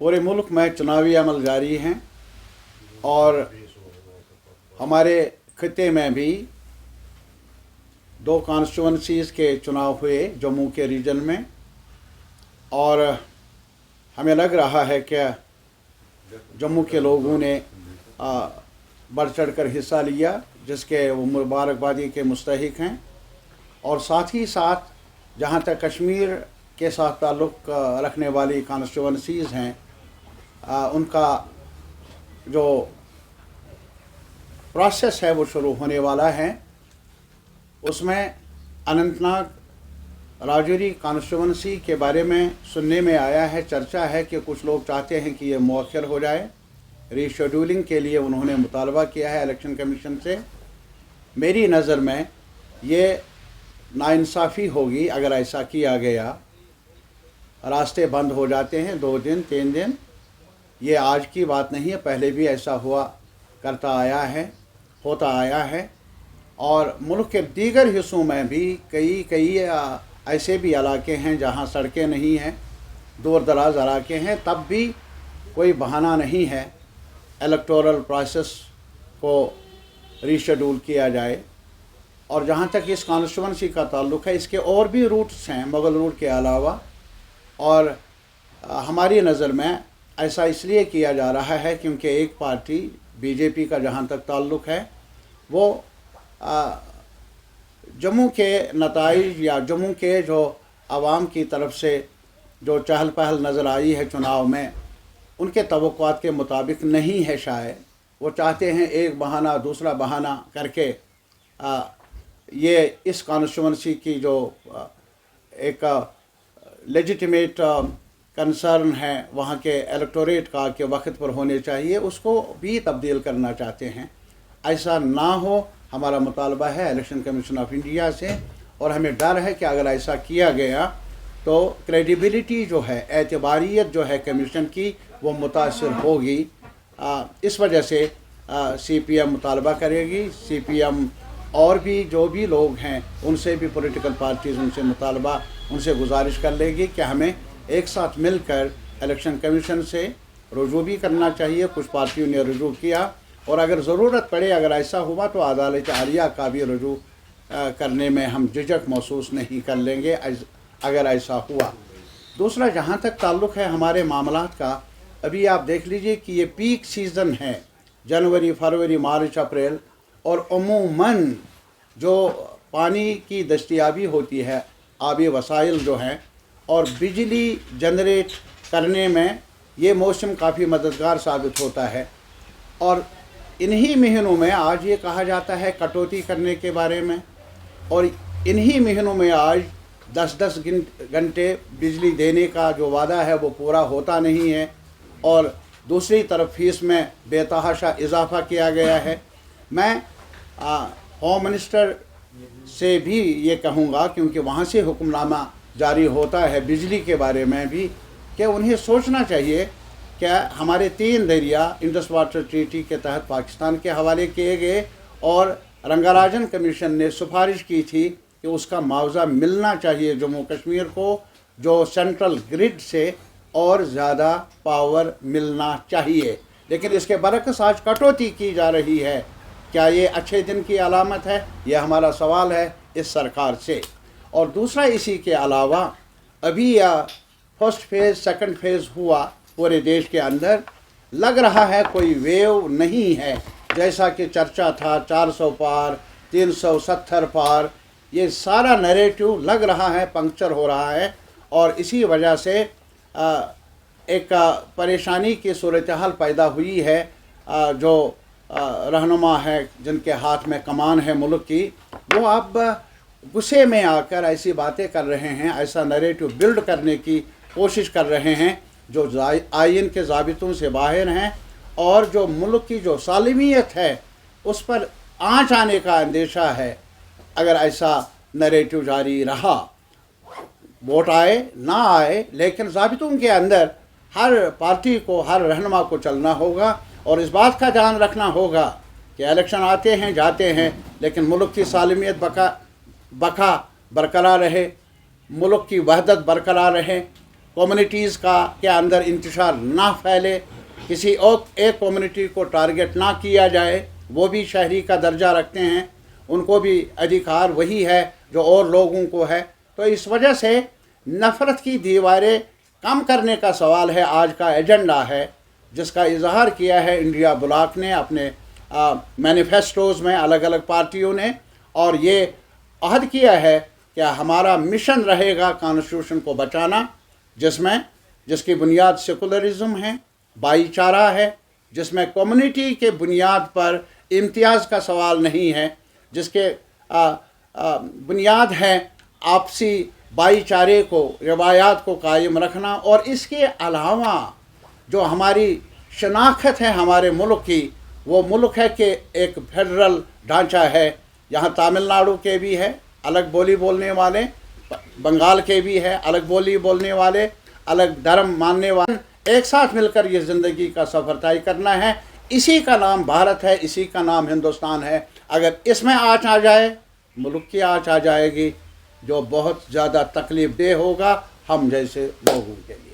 पूरे मुल्क में चुनावी अमल जारी हैं और हमारे खत्े में भी 2 कॉन्स्टिट्यूंसीज़ के चुनाव हुए जम्मू के रीजन में, और हमें लग रहा है कि जम्मू के लोगों ने बढ़ चढ़ कर हिस्सा लिया, जिसके वो मुबारकबादी के मुस्तहिक हैं। और साथ ही साथ जहाँ तक कश्मीर के साथ ताल्लुक़ रखने वाली कॉन्स्टिट्यूंसीज़ हैं, उनका जो प्रोसेस है वो शुरू होने वाला है। उसमें अनंतनाग राजौरी कॉन्स्टिट्यूंसी के बारे में सुनने में आया है, चर्चा है कि कुछ लोग चाहते हैं कि ये मौखर हो जाए। रीशेड्यूलिंग के लिए उन्होंने मुतालबा किया है इलेक्शन कमीशन से। मेरी नज़र में ये नाइंसाफ़ी होगी अगर ऐसा किया गया। रास्ते बंद हो जाते हैं 2 दिन 3 दिन, ये आज की बात नहीं है, पहले भी ऐसा हुआ करता आया है, होता आया है। और मुल्क के दीगर हिस्सों में भी कई ऐसे भी इलाके हैं जहां सड़कें नहीं हैं, दूर दराज इलाके हैं, तब भी कोई बहाना नहीं है इलेक्टोरल प्रोसेस को रीशेड्यूल किया जाए। और जहाँ तक इस कॉन्स्टिट्यूंसी का ताल्लुक़ है, इसके और भी रूट्स हैं मुग़ल रूट के अलावा, और हमारी नज़र में ऐसा इसलिए किया जा रहा है क्योंकि एक पार्टी बीजेपी का जहाँ तक ताल्लुक़ है वो जम्मू के नताइज या जम्मू के जो आवाम की तरफ से जो चहल पहल नज़र आई है चुनाव में, उनके तवक्कुआत के मुताबिक नहीं है। शायद वो चाहते हैं एक बहाना दूसरा बहाना करके ये इस कॉन्स्टिट्यूंसी की जो एक लेजिटिमेट कंसर्न है वहाँ के इलेक्टोरेट का कि वक्त पर होने चाहिए, उसको भी तब्दील करना चाहते हैं। ऐसा ना हो, हमारा मुतालबा है इलेक्शन कमीशन ऑफ इंडिया से, और हमें डर है कि अगर ऐसा किया गया तो क्रेडिबिलिटी जो है, एतबारियत जो है कमीशन की, वो मुतासर होगी। इस वजह से CPM मुतालबा करेगी। CPM और भी जो भी लोग हैं उनसे भी पॉलिटिकल पार्टीज़ उनसे मुतालबा, उनसे गुजारिश कर लेगी कि हमें एक साथ मिलकर इलेक्शन कमीशन से रुजू भी करना चाहिए। कुछ पार्टियों ने रुजू किया, और अगर ज़रूरत पड़े, अगर ऐसा हुआ तो अदालत आलिया का भी रुजू करने में हम झिझक महसूस नहीं कर लेंगे अगर ऐसा हुआ। दूसरा, जहाँ तक ताल्लुक़ है हमारे मामलात का, अभी आप देख लीजिए कि ये पीक सीज़न है, जनवरी फरवरी मार्च अप्रैल, और अमूमन जो पानी की दस्तयाबी होती है, आबी वसाइल जो हैं, और बिजली जनरेट करने में ये मौसम काफ़ी मददगार साबित होता है। और इन्हीं महीनों में आज ये कहा जाता है कटौती करने के बारे में, और इन्हीं महीनों में आज 10-10 घंटे बिजली देने का जो वादा है वो पूरा होता नहीं है, और दूसरी तरफ फीस में बेतहाशा इजाफ़ा किया गया है। मैं होम मिनिस्टर से भी ये कहूँगा, क्योंकि वहाँ से हुक्मनामा जारी होता है बिजली के बारे में भी, कि उन्हें सोचना चाहिए कि हमारे 3 दरिया इंडस वाटर ट्रीटी के तहत पाकिस्तान के हवाले किए गए, और रंगाराजन कमीशन ने सिफारिश की थी कि उसका मुआवजा मिलना चाहिए जम्मू कश्मीर को, जो सेंट्रल ग्रिड से और ज़्यादा पावर मिलना चाहिए। लेकिन इसके बरक्स आज कटौती की जा रही है। क्या ये अच्छे दिन की अलामत है? यह हमारा सवाल है इस सरकार से। और दूसरा, इसी के अलावा अभी फर्स्ट फेज़ सेकंड फेज़ हुआ पूरे देश के अंदर, लग रहा है कोई वेव नहीं है, जैसा कि चर्चा था 400 पार 370 पार, ये सारा नैरेटिव लग रहा है पंक्चर हो रहा है। और इसी वजह से एक परेशानी की सूरत हाल पैदा हुई है। जो रहनुमा है, जिनके हाथ में कमान है मुल्क की, वो अब गुस्से में आकर ऐसी बातें कर रहे हैं, ऐसा नैरेटिव बिल्ड करने की कोशिश कर रहे हैं जो आइन के ज़ाबितों से बाहर हैं, और जो मुल्क की जो सालिमियत है उस पर आँच आने का अंदेशा है अगर ऐसा नैरेटिव जारी रहा। वोट आए ना आए, लेकिन ज़ाबितों के अंदर हर पार्टी को, हर रहनुमा को चलना होगा, और इस बात का ध्यान रखना होगा कि इलेक्शन आते हैं जाते हैं, लेकिन मुल्क की सालिमियत बका बरकरार रहे, मुल्क की वहदत बरकरार रहे, कम्युनिटीज़ का के अंदर इंतशार ना फैले, किसी और एक कम्युनिटी को टारगेट ना किया जाए, वो भी शहरी का दर्जा रखते हैं, उनको भी अधिकार वही है जो और लोगों को है। तो इस वजह से नफ़रत की दीवारें कम करने का सवाल है, आज का एजेंडा है, जिसका इजहार किया है इंडिया ब्लॉक ने अपने मैनिफेस्टोज़ में, अलग अलग पार्टियों ने, और ये अहद किया है कि हमारा मिशन रहेगा कॉन्स्टिट्यूशन को बचाना, जिसकी बुनियाद सेकुलरिज्म है, भाईचारा है, जिसमें कम्युनिटी के बुनियाद पर इम्तियाज़ का सवाल नहीं है, जिसके बुनियाद है आपसी भाईचारे को, रवायात को कायम रखना। और इसके अलावा जो हमारी शनाख्त है हमारे मुल्क की, वो मुल्क है कि एक फेडरल ढांचा है। यहाँ तमिलनाडु के भी है अलग बोली बोलने वाले, बंगाल के भी है अलग बोली बोलने वाले, अलग धर्म मानने वाले, एक साथ मिलकर ये ज़िंदगी का सफ़र तय करना है। इसी का नाम भारत है, इसी का नाम हिंदुस्तान है। अगर इसमें आँच आ जाए, मुल्क की आँच आ जाएगी, जो बहुत ज़्यादा तकलीफ़ देह होगा हम जैसे लोगों के लिए।